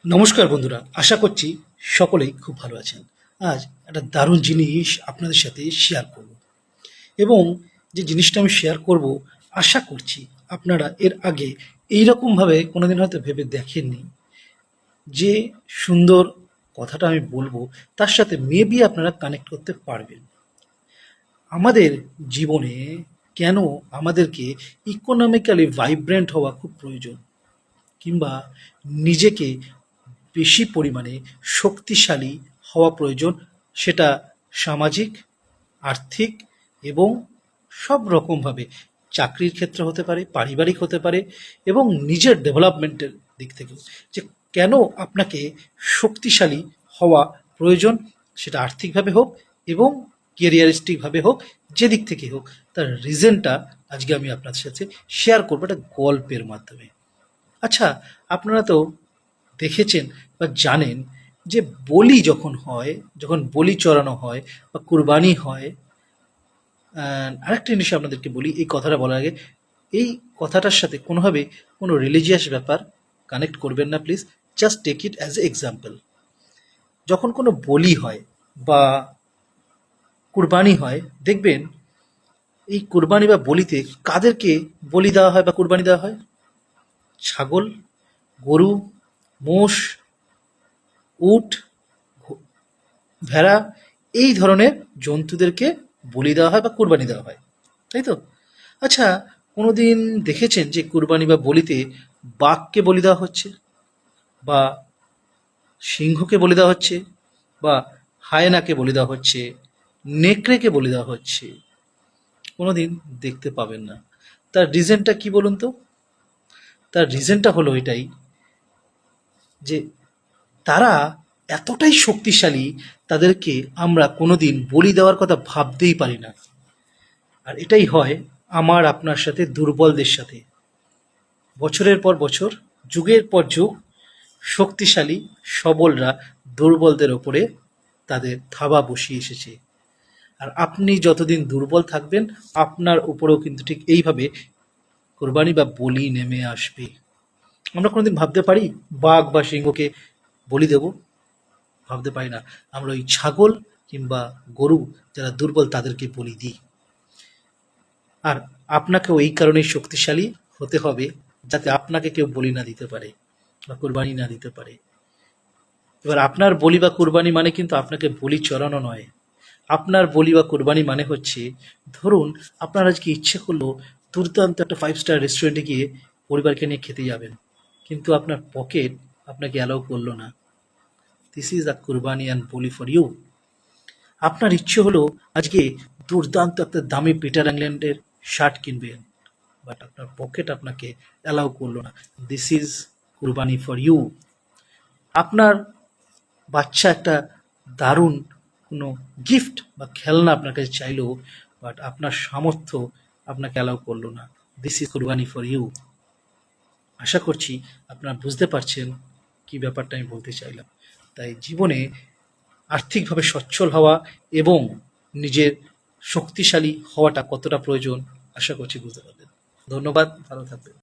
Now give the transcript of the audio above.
নমস্কার বন্ধুরা, আশা করছি সকলেই খুব ভালো আছেন। আজ একটা দারুণ জিনিস আপনাদের সাথে শেয়ার করব এবং যে জিনিসটা আমি শেয়ার করব আশা করছি আপনারা এর আগে এইরকমভাবে কোনোদিন হয়তো ভেবে দেখেননি। যে সুন্দর কথাটা আমি বলবো তার সাথে মেবি আপনারা কানেক্ট করতে পারবেন। আমাদের জীবনে কেন আমাদেরকে ইকোনমিক্যালি ভাইব্রেন্ট হওয়া খুব প্রয়োজন, কিংবা নিজেকে বেশি পরিমাণে শক্তিশালী হওয়া প্রয়োজন, সেটা সামাজিক, আর্থিক এবং সব রকমভাবে চাকরির ক্ষেত্রে হতে পারে, পারিবারিক হতে পারে এবং নিজের ডেভেলপমেন্টের দিক থেকেও। যে কেন আপনাকে শক্তিশালী হওয়া প্রয়োজন, সেটা আর্থিকভাবে হোক এবং কেরিয়ারিস্টিকভাবে হোক, যে দিক থেকে হোক, তার রিজনটা আজকে আমি আপনাদের সাথে শেয়ার করবো একটা গল্পের মাধ্যমে। আচ্ছা, আপনারা তো দেখেছেন বা জানেন যে বলি যখন হয়, যখন বলি চড়ানো হয় বা কুরবানি হয়, আরেকটা জিনিস আপনাদেরকে বলি এই কথাটা বলার আগে, এই কথাটার সাথে কোনোভাবে কোনো রিলিজিয়াস ব্যাপার কানেক্ট করবেন না please. Just take it as a example. যখন কোনো বলি হয় বা কুরবানি হয়, দেখবেন এই কুরবানি বা বলিতে কাদেরকে বলি দেওয়া হয় বা কুরবানি দেওয়া হয়? ছাগল, গরু, মোষ, উট, ভেড়া, এই ধরনের জন্তুদেরকে বলি দেওয়া হয় বা কুরবানি দেওয়া হয়, তাই তো? আচ্ছা, কোনোদিন দেখেছেন যে কুরবানি বা বলিতে বাঘকে বলি দেওয়া হচ্ছে, বা সিংহকে বলি দেওয়া হচ্ছে, বা হায়েনাকে বলি দেওয়া হচ্ছে, নেকড়েকে বলি দেওয়া হচ্ছে? কোনোদিন দেখতে পাবেন না। তার রিজনটা কি বলুন তো? তার রিজনটা হলো এটাই যে তারা এতটাই শক্তিশালী, তাদেরকে আমরা কোনোদিন বলি দেওয়ার কথা ভাবতেই পারি না। আর এটাই হয় আমার আপনার সাথে, দুর্বলদের সাথে। বছরের পর বছর, যুগের পর যুগ, শক্তিশালী সবলরা দুর্বলদের ওপরে তাদের থাবা বসিয়ে এসেছে। আর আপনি যতদিন দুর্বল থাকবেন, আপনার উপরেও কিন্তু ঠিক এইভাবে কোরবানি বা বলি নেমে আসবে। আমরা কোনোদিন ভাবতে পারি বাঘ বা সিংহকে বলি দেব? ভাবতে পারি না। আমরা ওই ছাগল কিংবা গরু, যারা দুর্বল, তাদেরকে বলি দিই। আর আপনাকেও এই কারণেই শক্তিশালী হতে হবে, যাতে আপনাকে কেউ বলি না দিতে পারে বা কুরবানি না দিতে পারে। এবার আপনার বলি বা কুরবানি মানে কিন্তু আপনাকে বলি চড়ানো নয়। আপনার বলি বা কুরবানি মানে হচ্ছে, ধরুন আপনার আজকে ইচ্ছে করলো দুর্দান্ত একটা 5 স্টার রেস্টুরেন্টে গিয়ে পরিবারকে নিয়ে খেতে যাবেন, কিন্তু আপনার পকেট আপনাকে অ্যালাউ করলো না। দিস ইজ আ কুরবানি অ্যান্ড বলি ফর ইউ। আপনার ইচ্ছে হলো আজকে দুর্দান্ত একটা দামি পিটার ইংল্যান্ডের শার্ট কিনবেন, বাট আপনার পকেট আপনাকে অ্যালাউ করলো না। দিস ইজ কুরবানি ফর ইউ। আপনার বাচ্চা একটা দারুণ কোনো গিফট বা খেলনা আপনার কাছে চাইলো, বাট আপনার সামর্থ্য আপনাকে অ্যালাউ করলো না। দিস ইজ কুরবানি ফর ইউ। আশা করছি আপনারা বুঝতে পারছেন কি ব্যাপারটা আমি বলতে চাইলাম। তাই জীবনে আর্থিকভাবে সচ্ছল হওয়া এবং নিজের শক্তিশালী হওয়াটা কতটা প্রয়োজন, আশা করছি বুঝতে পারবেন। ধন্যবাদ, ভালো থাকবেন।